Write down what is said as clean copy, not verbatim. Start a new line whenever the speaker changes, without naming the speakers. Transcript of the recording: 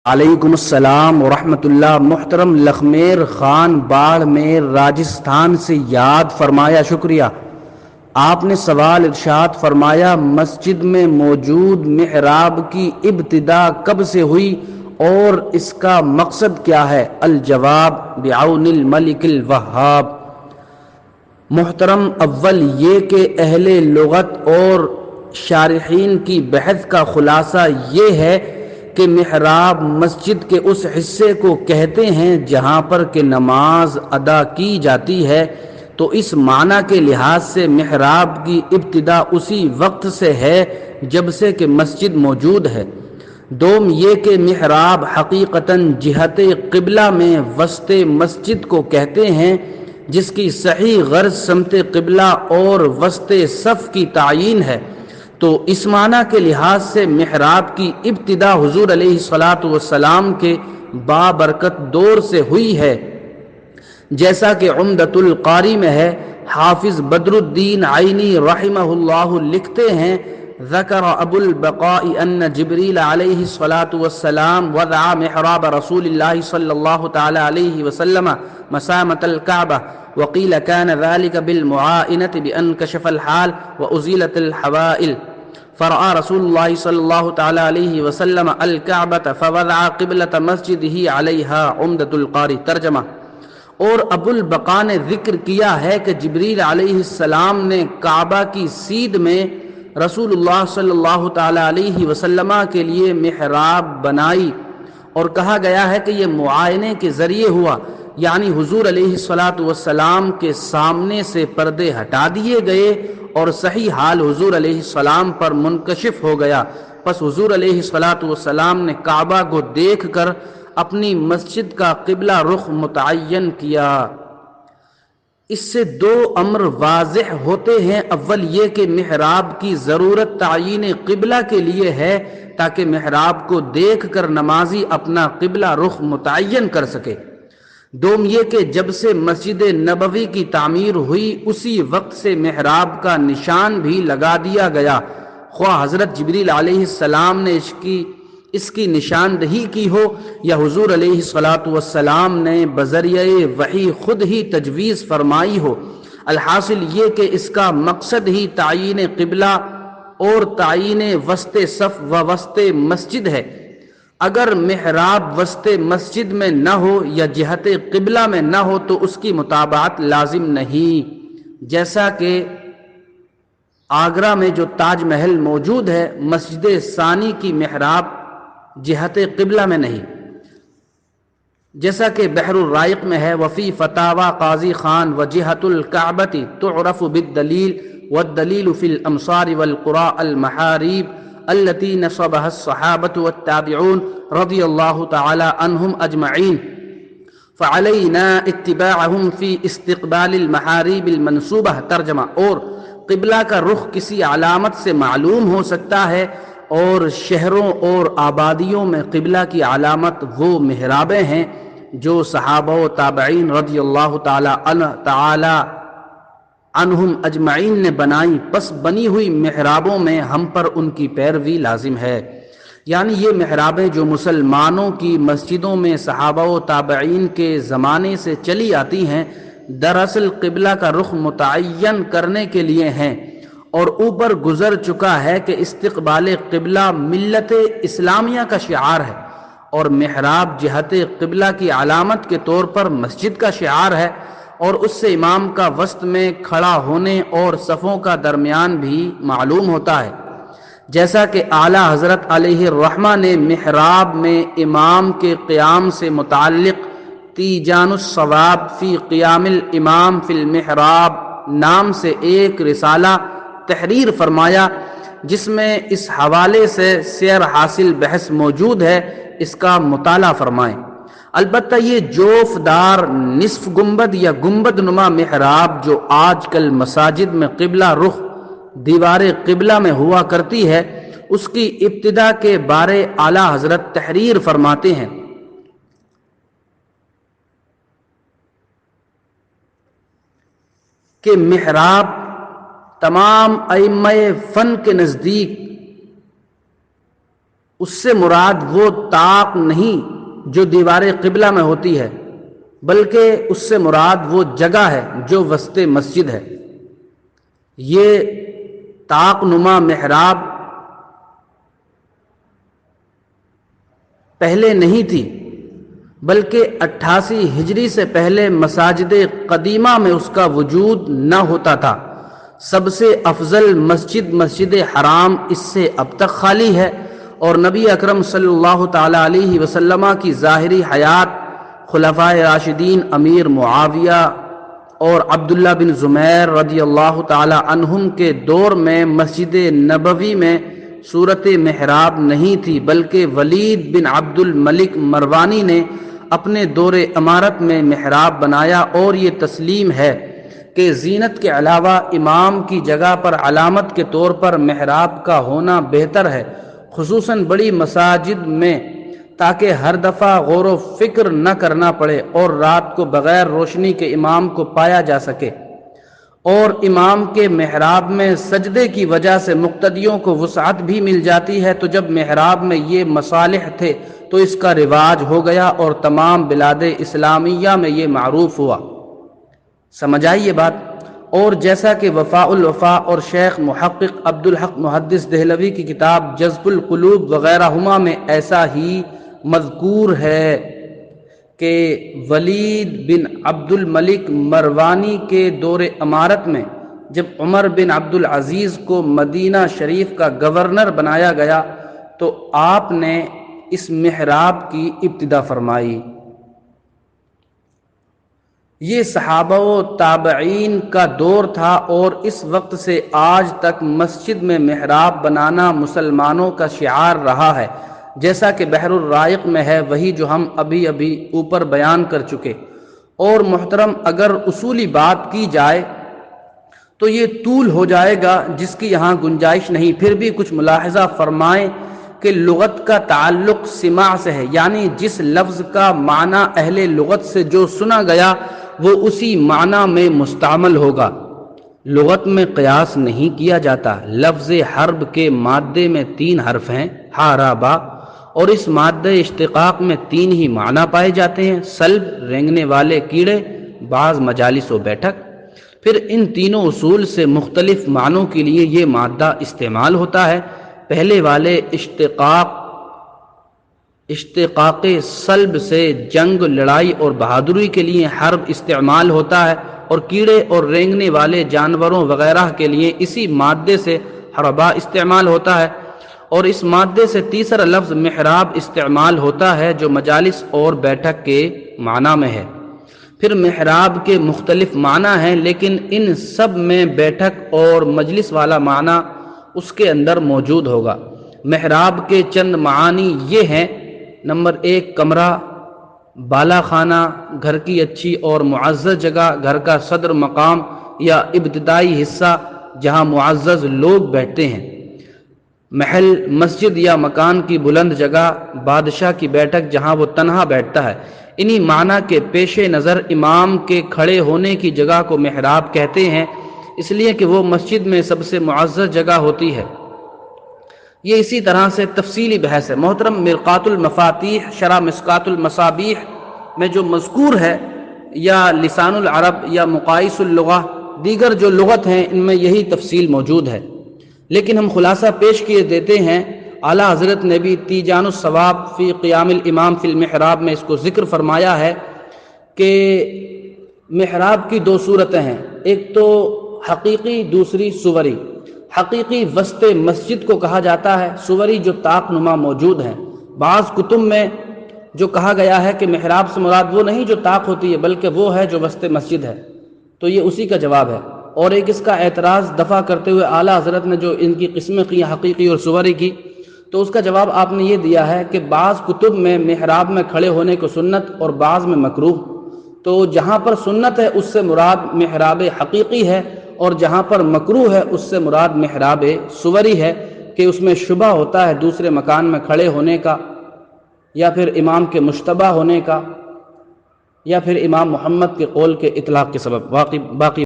علیکم السلام ورحمۃ اللہ۔ محترم لخمیر خان باڑمیر راجستھان سے یاد فرمایا، شکریہ۔ آپ نے سوال ارشاد فرمایا، مسجد میں موجود محراب کی ابتدا کب سے ہوئی اور اس کا مقصد کیا ہے؟ الجواب بعون الملک الوہاب۔ محترم، اول یہ کہ اہل لغت اور شارحین کی بحث کا خلاصہ یہ ہے کہ محراب مسجد کے اس حصے کو کہتے ہیں جہاں پر کہ نماز ادا کی جاتی ہے، تو اس معنی کے لحاظ سے محراب کی ابتدا اسی وقت سے ہے جب سے کہ مسجد موجود ہے۔ دوم یہ کہ محراب حقیقتاً جہت قبلہ میں وسط مسجد کو کہتے ہیں، جس کی صحیح غرض سمت قبلہ اور وسط صف کی تعیین ہے، تو اس معنی کے لحاظ سے محراب کی ابتدا حضور علیہ الصلاۃ والسلام کے بابرکت دور سے ہوئی ہے، جیسا کہ عمدۃ القاری میں ہے۔ حافظ بدر الدین عینی رحمہ اللہ لکھتے ہیں، ذکر ابو البقاء ان جبریل علیہ الصلاۃ والسلام وضع محراب رسول اللہ صلی اللہ تعالی علیہ وسلم مسامۃ الکعبہ، وقیل كان ذلك بالمعائنة بأن كشف الحال وأزيلت الحوائل، فرأى رسول الله صلى الله تعالى عليه وسلم الكعبة فوضع قبلة مسجده عليها۔ عمدۃ القاری ترجمہ۔ اور ابو البقاء نے ذکر کیا ہے کہ جبریل علیہ السلام نے کعبہ کی سیدھ میں رسول اللہ صلی اللہ تعالی علیہ وسلم کے لیے محراب بنائی، اور کہا گیا ہے کہ یہ معائنے کے ذریعے ہوا، یعنی حضور علیہ الصلاۃ والسلام کے سامنے سے پردے ہٹا دیے گئے اور صحیح حال حضور علیہ السلام پر منکشف ہو گیا۔ پس حضور علیہ الصلاۃ والسلام نے کعبہ کو دیکھ کر اپنی مسجد کا قبلہ رخ متعین کیا۔ اس سے دو امر واضح ہوتے ہیں۔ اول یہ کہ محراب کی ضرورت تعیین قبلہ کے لیے ہے تاکہ محراب کو دیکھ کر نمازی اپنا قبلہ رخ متعین کر سکے۔ دوم یہ کہ جب سے مسجد نبوی کی تعمیر ہوئی اسی وقت سے محراب کا نشان بھی لگا دیا گیا، خواہ حضرت جبریل علیہ السلام نے اس کی نشاندہی کی ہو یا حضور علیہ الصلاۃ والسلام نے بذریعہ وحی خود ہی تجویز فرمائی ہو۔ الحاصل یہ کہ اس کا مقصد ہی تعیین قبلہ اور تعیین وسط صف و وسط مسجد ہے۔ اگر محراب وسط مسجد میں نہ ہو یا جہت قبلہ میں نہ ہو تو اس کی متابعت لازم نہیں، جیسا کہ آگرہ میں جو تاج محل موجود ہے، مسجد ثانی کی محراب جہت قبلہ میں نہیں، جیسا کہ بحر الرائق میں ہے، وفی فتاوی قاضی خان وجہت الکعبۃ تعرف بالدلیل والدلیل فی الامصار والقرى المحاریب التي نصبها الصحابة والتابعون رضی اللہ تعالی عنہم اجمعین، فعلینا اتباعهم في استقبال المحاریب المنصوبہ۔ ترجمہ۔ اور قبلہ کا رخ کسی علامت سے معلوم ہو سکتا ہے، اور شہروں اور آبادیوں میں قبلہ کی علامت وہ محرابیں ہیں جو صحابہ و تابعین رضی اللہ تعالی عنہم اجمعین نے بنائی، پس بنی ہوئی محرابوں میں ہم پر ان کی پیروی لازم ہے۔ یعنی یہ محرابیں جو مسلمانوں کی مسجدوں میں صحابہ و تابعین کے زمانے سے چلی آتی ہیں، دراصل قبلہ کا رخ متعین کرنے کے لیے ہیں، اور اوپر گزر چکا ہے کہ استقبال قبلہ ملت اسلامیہ کا شعار ہے، اور محراب جہت قبلہ کی علامت کے طور پر مسجد کا شعار ہے، اور اس سے امام کا وسط میں کھڑا ہونے اور صفوں کا درمیان بھی معلوم ہوتا ہے، جیسا کہ اعلیٰ حضرت علیہ الرحمہ نے محراب میں امام کے قیام سے متعلق تیجان الصواب فی قیام الامام فی المحراب نام سے ایک رسالہ تحریر فرمایا، جس میں اس حوالے سے سیر حاصل بحث موجود ہے، اس کا مطالعہ فرمائیں۔ البتہ یہ جوف دار نصف گنبد یا گنبد نما محراب جو آج کل مساجد میں قبلہ رخ دیوار قبلہ میں ہوا کرتی ہے، اس کی ابتدا کے بارے اعلیٰ حضرت تحریر فرماتے ہیں کہ محراب تمام ائمہ فن کے نزدیک اس سے مراد وہ طاق نہیں جو دیوار قبلہ میں ہوتی ہے، بلکہ اس سے مراد وہ جگہ ہے جو وسط مسجد ہے۔ یہ طاق نما محراب پہلے نہیں تھی، بلکہ 88 ہجری سے پہلے مساجد قدیمہ میں اس کا وجود نہ ہوتا تھا۔ سب سے افضل مسجد مسجد حرام اس سے اب تک خالی ہے، اور نبی اکرم صلی اللہ تعالی علیہ وسلم کی ظاہری حیات خلفائے راشدین امیر معاویہ اور عبداللہ بن زمیر رضی اللہ تعالی عنہم کے دور میں مسجد نبوی میں صورت محراب نہیں تھی، بلکہ ولید بن عبد الملک مروانی نے اپنے دور امارت میں محراب بنایا، اور یہ تسلیم ہے کہ زینت کے علاوہ امام کی جگہ پر علامت کے طور پر محراب کا ہونا بہتر ہے، خصوصاً بڑی مساجد میں، تاکہ ہر دفعہ غور و فکر نہ کرنا پڑے اور رات کو بغیر روشنی کے امام کو پایا جا سکے۔ اور امام کے محراب میں سجدے کی وجہ سے مقتدیوں کو وسعت بھی مل جاتی ہے، تو جب محراب میں یہ مصالح تھے تو اس کا رواج ہو گیا اور تمام بلاد اسلامیہ میں یہ معروف ہوا۔ سمجھ آئی یہ بات؟ اور جیسا کہ وفاء الوفا اور شیخ محقق عبدالحق محدث دہلوی کی کتاب جذب القلوب وغیرہ ہما میں ایسا ہی مذکور ہے کہ ولید بن عبد الملک مروانی کے دور امارت میں جب عمر بن عبد العزیز کو مدینہ شریف کا گورنر بنایا گیا تو آپ نے اس محراب کی ابتدا فرمائی۔ یہ صحابہ و تابعین کا دور تھا، اور اس وقت سے آج تک مسجد میں محراب بنانا مسلمانوں کا شعار رہا ہے، جیسا کہ بحر الرائق میں ہے، وہی جو ہم ابھی اوپر بیان کر چکے۔ اور محترم، اگر اصولی بات کی جائے تو یہ طول ہو جائے گا جس کی یہاں گنجائش نہیں، پھر بھی کچھ ملاحظہ فرمائیں کہ لغت کا تعلق سماع سے ہے، یعنی جس لفظ کا معنی اہل لغت سے جو سنا گیا وہ اسی معنی میں مستعمل ہوگا۔ لغت میں قیاس نہیں کیا جاتا۔ لفظ حرب کے مادے میں 3 حرف ہیں، ہا را با، اور اس مادہ اشتقاق میں 3 ہی معنی پائے جاتے ہیں: سلب، رینگنے والے کیڑے، بعض مجالس و بیٹھک۔ پھر ان تینوں اصول سے مختلف معنوں کے لیے یہ مادہ استعمال ہوتا ہے۔ پہلے والے اشتقاق سلب سے جنگ، لڑائی اور بہادری کے لیے حرب استعمال ہوتا ہے، اور کیڑے اور رینگنے والے جانوروں وغیرہ کے لیے اسی مادے سے حربہ استعمال ہوتا ہے۔ اور اس مادے سے تیسرا لفظ محراب استعمال ہوتا ہے جو مجالس اور بیٹھک کے معنی میں ہے۔ پھر محراب کے مختلف معنی ہیں، لیکن ان سب میں بیٹھک اور مجلس والا معنی اس کے اندر موجود ہوگا۔ محراب کے چند معانی یہ ہیں: نمبر 1، کمرہ، بالا خانہ، گھر کی اچھی اور معزز جگہ، گھر کا صدر مقام یا ابتدائی حصہ جہاں معزز لوگ بیٹھتے ہیں۔ محل، مسجد یا مکان کی بلند جگہ، بادشاہ کی بیٹھک جہاں وہ تنہا بیٹھتا ہے۔ انہی معنی کے پیش نظر امام کے کھڑے ہونے کی جگہ کو محراب کہتے ہیں، اس لیے کہ وہ مسجد میں سب سے معزز جگہ ہوتی ہے۔ یہ اسی طرح سے تفصیلی بحث ہے۔ محترم، مرقات المفاتیح شرح مصقات المصابیح میں جو مذکور ہے، یا لسان العرب یا مقایس اللغہ، دیگر جو لغت ہیں، ان میں یہی تفصیل موجود ہے، لیکن ہم خلاصہ پیش کیے دیتے ہیں۔ اعلیٰ حضرت نے بھی تیجان الثواب فی قیام الامام فی المحراب میں اس کو ذکر فرمایا ہے کہ محراب کی 2 صورتیں ہیں، ایک تو حقیقی، دوسری صوری۔ حقیقی وسط مسجد کو کہا جاتا ہے، صوری جو طاق نما موجود ہیں۔ بعض کتب میں جو کہا گیا ہے کہ محراب سے مراد وہ نہیں جو طاق ہوتی ہے، بلکہ وہ ہے جو وسط مسجد ہے، تو یہ اسی کا جواب ہے۔ اور ایک اس کا اعتراض دفع کرتے ہوئے اعلیٰ حضرت نے جو ان کی قسمیں کی، حقیقی اور صوری کی، تو اس کا جواب آپ نے یہ دیا ہے کہ بعض کتب میں محراب میں کھڑے ہونے کو سنت اور بعض میں مکروہ، تو جہاں پر سنت ہے اس سے مراد محراب حقیقی ہے، اور جہاں پر مکروہ ہے اس سے مراد محراب صوری ہے، کہ اس میں شبہ ہوتا ہے دوسرے مکان میں کھڑے ہونے کا، یا پھر امام کے مشتبہ ہونے کا، یا پھر امام محمد کے قول کے اطلاق کے سبب۔ باقی